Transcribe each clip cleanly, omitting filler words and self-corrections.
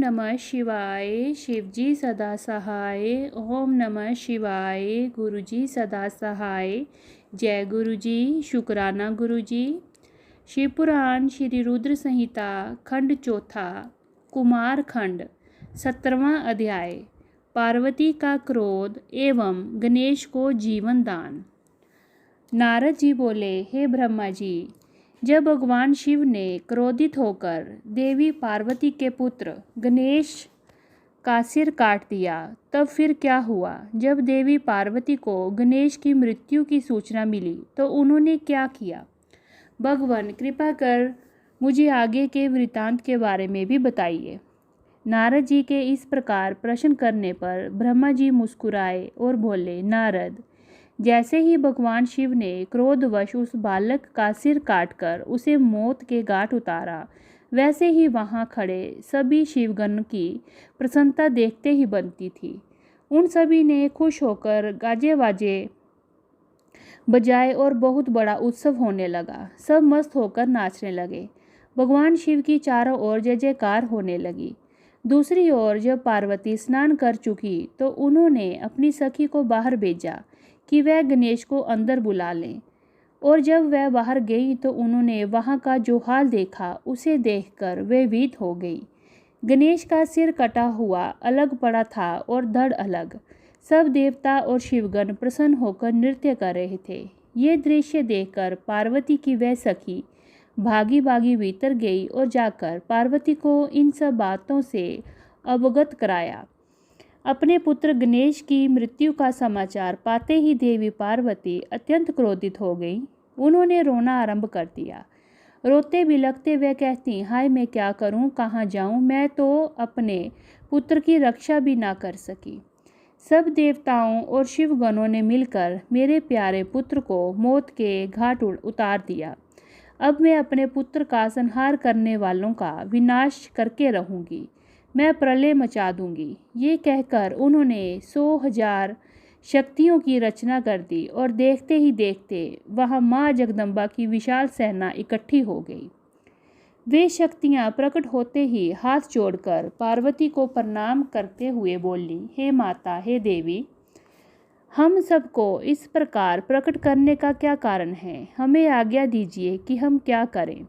नमः शिवाय, शिवजी सदा सहाय। ओम नमः शिवाय, गुरुजी सदा सहाय। जय गुरुजी, शुक्राना गुरुजी। शिवपुराण श्री रुद्र संहिता खंड चौथा, कुमार खंड, 17वां अध्याय, पार्वती का क्रोध एवं गणेश को जीवन दान। नारद जी बोले, हे ब्रह्मा जी, जब भगवान शिव ने क्रोधित होकर देवी पार्वती के पुत्र गणेश का सिर काट दिया, तब फिर क्या हुआ? जब देवी पार्वती को गणेश की मृत्यु की सूचना मिली तो उन्होंने क्या किया? भगवान कृपा कर मुझे आगे के वृतांत के बारे में भी बताइए। नारद जी के इस प्रकार प्रश्न करने पर ब्रह्मा जी मुस्कुराए और बोले, नारद, जैसे ही भगवान शिव ने क्रोधवश उस बालक का सिर काटकर उसे मौत के घाट उतारा, वैसे ही वहां खड़े सभी शिवगण की प्रसन्नता देखते ही बनती थी। उन सभी ने खुश होकर गाजे बाजे बजाए और बहुत बड़ा उत्सव होने लगा। सब मस्त होकर नाचने लगे। भगवान शिव की चारों ओर जय जयकार होने लगी। दूसरी ओर जब पार्वती स्नान कर चुकी तो उन्होंने अपनी सखी को बाहर भेजा कि वह गणेश को अंदर बुला लें, और जब वह बाहर गई तो उन्होंने वहां का जो हाल देखा उसे देखकर वे भीत हो गई। गणेश का सिर कटा हुआ अलग पड़ा था और धड़ अलग। सब देवता और शिवगण प्रसन्न होकर नृत्य कर रहे थे। ये दृश्य देखकर पार्वती की वह सखी भागी भागी भीतर गई और जाकर पार्वती को इन सब बातों से अवगत कराया। अपने पुत्र गणेश की मृत्यु का समाचार पाते ही देवी पार्वती अत्यंत क्रोधित हो गई। उन्होंने रोना आरंभ कर दिया। रोते बिलखते वे कहती, हाय मैं क्या करूं, कहाँ जाऊं, मैं तो अपने पुत्र की रक्षा भी ना कर सकी। सब देवताओं और शिवगणों ने मिलकर मेरे प्यारे पुत्र को मौत के घाट उतार दिया। अब मैं अपने पुत्र का संहार करने वालों का विनाश करके रहूंगी। मैं प्रलय मचा दूंगी। ये कहकर उन्होंने 100,000 शक्तियों की रचना कर दी और देखते ही देखते वहां माँ जगदम्बा की विशाल सेना इकट्ठी हो गई। वे शक्तियां प्रकट होते ही हाथ जोड़कर पार्वती को प्रणाम करते हुए बोली, हे माता, हे देवी, हम सबको इस प्रकार प्रकट करने का क्या कारण है? हमें आज्ञा दीजिए कि हम क्या करें।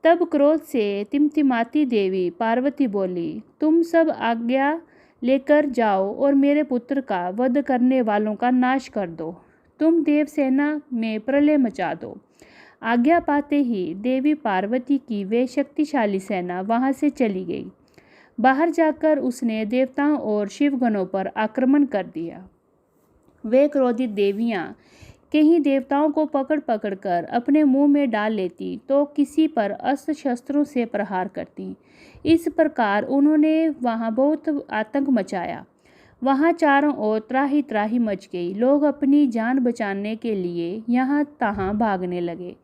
तब क्रोध से तिमतिमाती देवी पार्वती बोली, तुम सब आज्ञा लेकर जाओ और मेरे पुत्र का वध करने वालों का नाश कर दो। तुम देवसेना में प्रलय मचा दो। आज्ञा पाते ही देवी पार्वती की वे शक्तिशाली सेना वहां से चली गई। बाहर जाकर उसने देवताओं और शिवगणों पर आक्रमण कर दिया। वे क्रोधित देवियां कहीं देवताओं को पकड़ पकड़ कर अपने मुंह में डाल लेती तो किसी पर अस्त्र शस्त्रों से प्रहार करती। इस प्रकार उन्होंने वहां बहुत आतंक मचाया। वहां चारों ओर त्राही त्राही मच गई। लोग अपनी जान बचाने के लिए यहाँ तहाँ भागने लगे।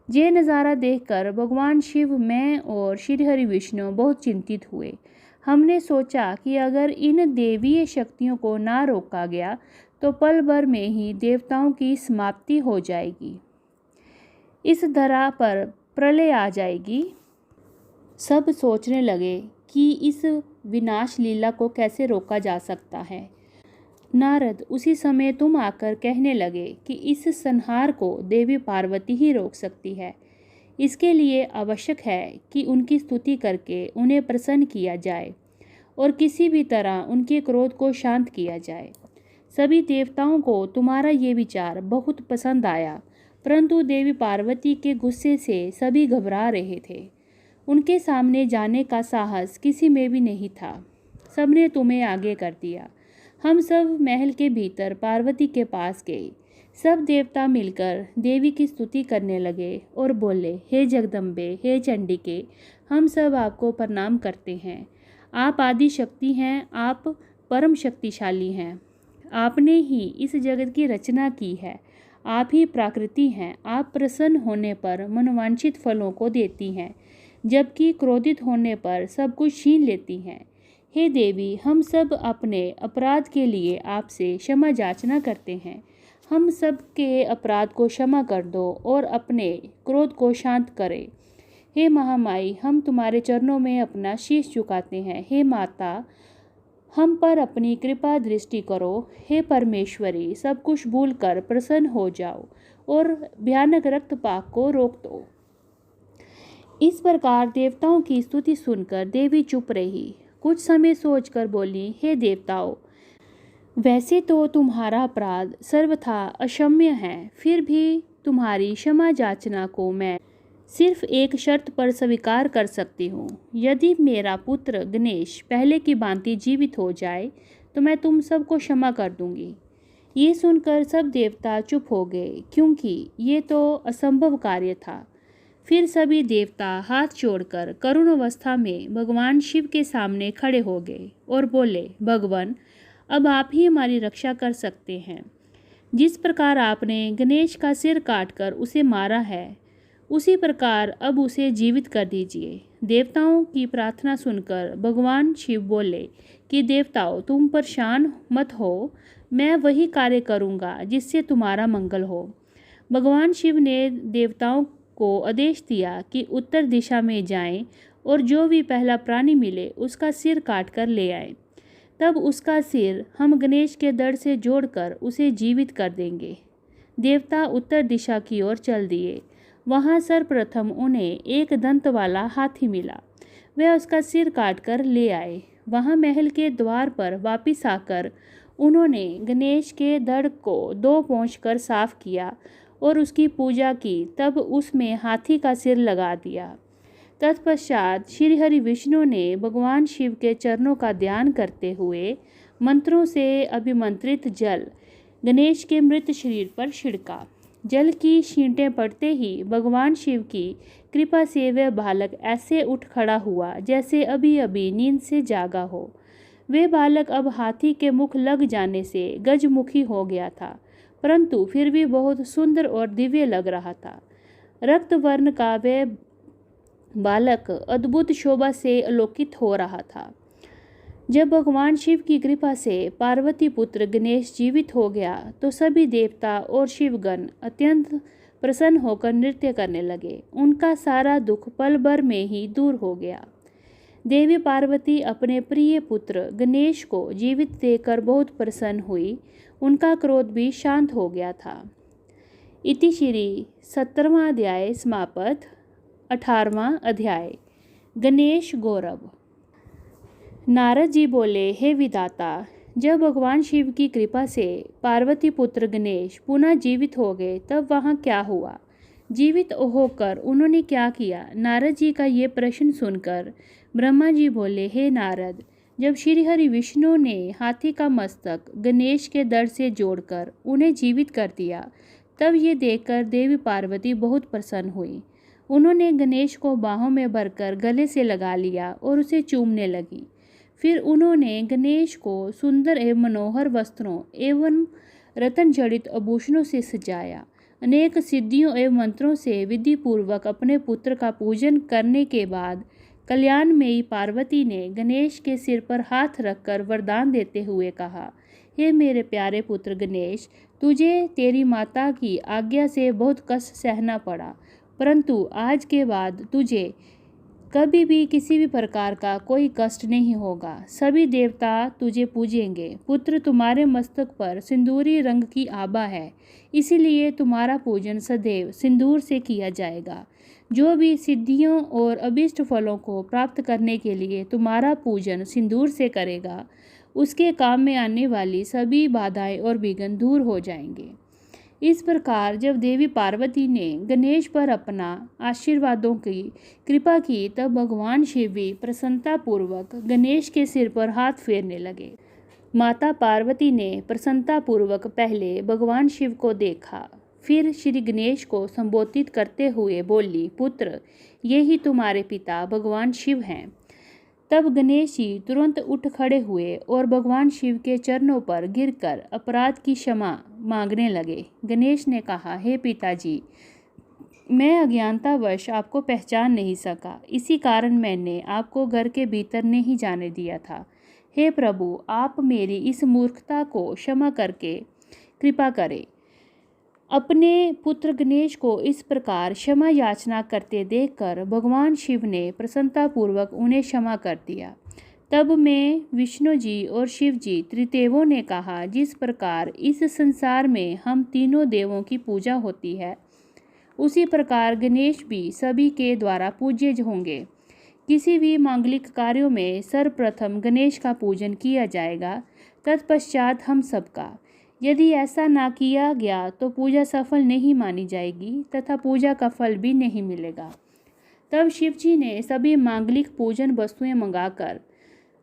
ये नज़ारा देखकर भगवान शिव, मैं और श्री हरि विष्णु बहुत चिंतित हुए। हमने सोचा कि अगर इन देवीय शक्तियों को ना रोका गया तो पल भर में ही देवताओं की समाप्ति हो जाएगी, इस धरा पर प्रलय आ जाएगी। सब सोचने लगे कि इस विनाश लीला को कैसे रोका जा सकता है। नारद, उसी समय तुम आकर कहने लगे कि इस संहार को देवी पार्वती ही रोक सकती है। इसके लिए आवश्यक है कि उनकी स्तुति करके उन्हें प्रसन्न किया जाए और किसी भी तरह उनके क्रोध को शांत किया जाए। सभी देवताओं को तुम्हारा ये विचार बहुत पसंद आया, परंतु देवी पार्वती के गुस्से से सभी घबरा रहे थे। उनके सामने जाने का साहस किसी में भी नहीं था। सबने तुम्हें आगे कर दिया। हम सब महल के भीतर पार्वती के पास गए। सब देवता मिलकर देवी की स्तुति करने लगे और बोले, हे जगदम्बे, हे चंडिके, हम सब आपको प्रणाम करते हैं। आप आदि शक्ति हैं, आप परम शक्तिशाली हैं। आपने ही इस जगत की रचना की है। आप ही प्रकृति हैं। आप प्रसन्न होने पर मनवांछित फलों को देती हैं, जबकि क्रोधित होने पर सब कुछ छीन लेती हैं। हे देवी, हम सब अपने अपराध के लिए आपसे क्षमा याचना करते हैं। हम सब के अपराध को क्षमा कर दो और अपने क्रोध को शांत करें। हे महामाई, हम तुम्हारे चरणों में अपना शीश झुकाते हैं। हे माता, हम पर अपनी कृपा दृष्टि करो। हे परमेश्वरी, सब कुछ भूलकर प्रसन्न हो जाओ और भयानक रक्तपात को रोक दो। इस प्रकार देवताओं की स्तुति सुनकर देवी चुप रही। कुछ समय सोचकर बोली, हे देवताओं, वैसे तो तुम्हारा अपराध सर्वथा अक्षम्य है, फिर भी तुम्हारी क्षमा याचना को मैं सिर्फ एक शर्त पर स्वीकार कर सकती हूँ। यदि मेरा पुत्र गणेश पहले की भांति जीवित हो जाए तो मैं तुम सबको क्षमा कर दूंगी। ये सुनकर सब देवता चुप हो गए, क्योंकि ये तो असंभव कार्य था। फिर सभी देवता हाथ जोड़कर करुण अवस्था में भगवान शिव के सामने खड़े हो गए और बोले, भगवान, अब आप ही हमारी रक्षा कर सकते हैं। जिस प्रकार आपने गणेश का सिर काटकर उसे मारा है, उसी प्रकार अब उसे जीवित कर दीजिए। देवताओं की प्रार्थना सुनकर भगवान शिव बोले कि देवताओं, तुम परेशान मत हो, मैं वही कार्य करूँगा जिससे तुम्हारा मंगल हो। भगवान शिव ने देवताओं को आदेश दिया कि उत्तर दिशा में जाएं और जो भी पहला प्राणी मिले उसका सिर काट कर ले आए। तब उसका सिर हम गणेश के धड़ से जोड़कर उसे जीवित कर देंगे। देवता उत्तर दिशा की ओर चल दिए। वहाँ सर्वप्रथम उन्हें एक दंत वाला हाथी मिला। वे उसका सिर काट कर ले आए। वहाँ महल के द्वार पर वापिस आकर उन्होंने गणेश के धड़ को 2 पोंछकर साफ किया और उसकी पूजा की। तब उसमें हाथी का सिर लगा दिया। तत्पश्चात श्री हरि विष्णु ने भगवान शिव के चरणों का ध्यान करते हुए मंत्रों से अभिमंत्रित जल गणेश के मृत शरीर पर छिड़का। जल की छींटें पड़ते ही भगवान शिव की कृपा से वह बालक ऐसे उठ खड़ा हुआ जैसे अभी अभी नींद से जागा हो। वह बालक अब हाथी के मुख लग जाने से गजमुखी हो गया था, परंतु फिर भी बहुत सुंदर और दिव्य लग रहा था। रक्त वर्ण का वह बालक अद्भुत शोभा से आलोकित हो रहा था। जब भगवान शिव की कृपा से पार्वती पुत्र गणेश जीवित हो गया तो सभी देवता और शिवगण अत्यंत प्रसन्न होकर नृत्य करने लगे। उनका सारा दुख पल भर में ही दूर हो गया। देवी पार्वती अपने प्रिय पुत्र गणेश को जीवित देखकर बहुत प्रसन्न हुई। उनका क्रोध भी शांत हो गया था। इति श्री 17वां अध्याय समाप्त। 18वां अध्याय गणेश गौरव। नारद जी बोले, हे विधाता, जब भगवान शिव की कृपा से पार्वती पुत्र गणेश पुनः जीवित हो गए तब वहाँ क्या हुआ? जीवित होकर उन्होंने क्या किया? नारद जी का ये प्रश्न सुनकर ब्रह्मा जी बोले, हे नारद, जब श्री हरि विष्णु ने हाथी का मस्तक गणेश के धड़ से जोड़कर उन्हें जीवित कर दिया, तब ये देखकर देवी पार्वती बहुत प्रसन्न हुई। उन्होंने गणेश को बाहों में भरकर गले से लगा लिया और उसे चूमने लगी। फिर उन्होंने गणेश को सुंदर एवं मनोहर वस्त्रों एवं रत्न जड़ित आभूषणों से सजाया। अनेक सिद्धियों एवं मंत्रों से विधि पूर्वक अपने पुत्र का पूजन करने के बाद कल्याणमयी पार्वती ने गणेश के सिर पर हाथ रखकर वरदान देते हुए कहा, हे मेरे प्यारे पुत्र गणेश, तुझे तेरी माता की आज्ञा से बहुत कष्ट सहना पड़ा, परंतु आज के बाद तुझे कभी भी किसी भी प्रकार का कोई कष्ट नहीं होगा। सभी देवता तुझे पूजेंगे। पुत्र, तुम्हारे मस्तक पर सिंदूरी रंग की आभा है, इसीलिए तुम्हारा पूजन सदैव सिंदूर से किया जाएगा। जो भी सिद्धियों और अभीष्ट फलों को प्राप्त करने के लिए तुम्हारा पूजन सिंदूर से करेगा, उसके काम में आने वाली सभी बाधाएं और विघ्न दूर हो जाएंगे। इस प्रकार जब देवी पार्वती ने गणेश पर अपना आशीर्वादों की कृपा की, तब भगवान शिव भी प्रसन्नतापूर्वक गणेश के सिर पर हाथ फेरने लगे। माता पार्वती ने प्रसन्नतापूर्वक पहले भगवान शिव को देखा, फिर श्री गणेश को संबोधित करते हुए बोली, पुत्र, ये ही तुम्हारे पिता भगवान शिव हैं। तब गणेश जी तुरंत उठ खड़े हुए और भगवान शिव के चरणों पर गिरकर अपराध की क्षमा मांगने लगे। गणेश ने कहा, हे पिताजी, मैं अज्ञानतावश आपको पहचान नहीं सका, इसी कारण मैंने आपको घर के भीतर नहीं जाने दिया था। हे प्रभु, आप मेरी इस मूर्खता को क्षमा करके कृपा करें। अपने पुत्र गणेश को इस प्रकार क्षमा याचना करते देखकर भगवान शिव ने प्रसन्नतापूर्वक उन्हें क्षमा कर दिया। तब मैं, विष्णु जी और शिव जी त्रिदेवों ने कहा, जिस प्रकार इस संसार में हम तीनों देवों की पूजा होती है, उसी प्रकार गणेश भी सभी के द्वारा पूज्य होंगे। किसी भी मांगलिक कार्यों में सर्वप्रथम गणेश का पूजन किया जाएगा, तत्पश्चात हम सबका। यदि ऐसा ना किया गया तो पूजा सफल नहीं मानी जाएगी तथा पूजा का फल भी नहीं मिलेगा। तब शिव जी ने सभी मांगलिक पूजन वस्तुएं मंगाकर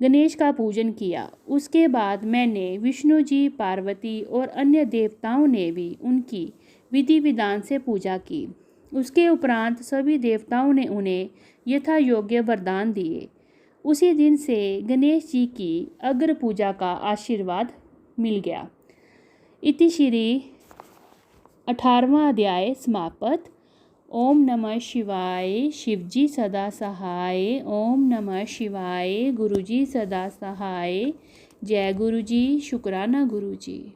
गणेश का पूजन किया। उसके बाद मैंने, विष्णु जी, पार्वती और अन्य देवताओं ने भी उनकी विधि विधान से पूजा की। उसके उपरांत सभी देवताओं ने उन्हें यथा योग्य वरदान दिए। उसी दिन से गणेश जी की अग्र पूजा का आशीर्वाद मिल गया। इति श्री 18वां अध्याय समाप्त। ओम नमः शिवाय। शिवजी सदा सहाय। ओम नमः शिवाय। गुरुजी सदा सहाय। जय गुरुजी। शुक्राना गुरुजी।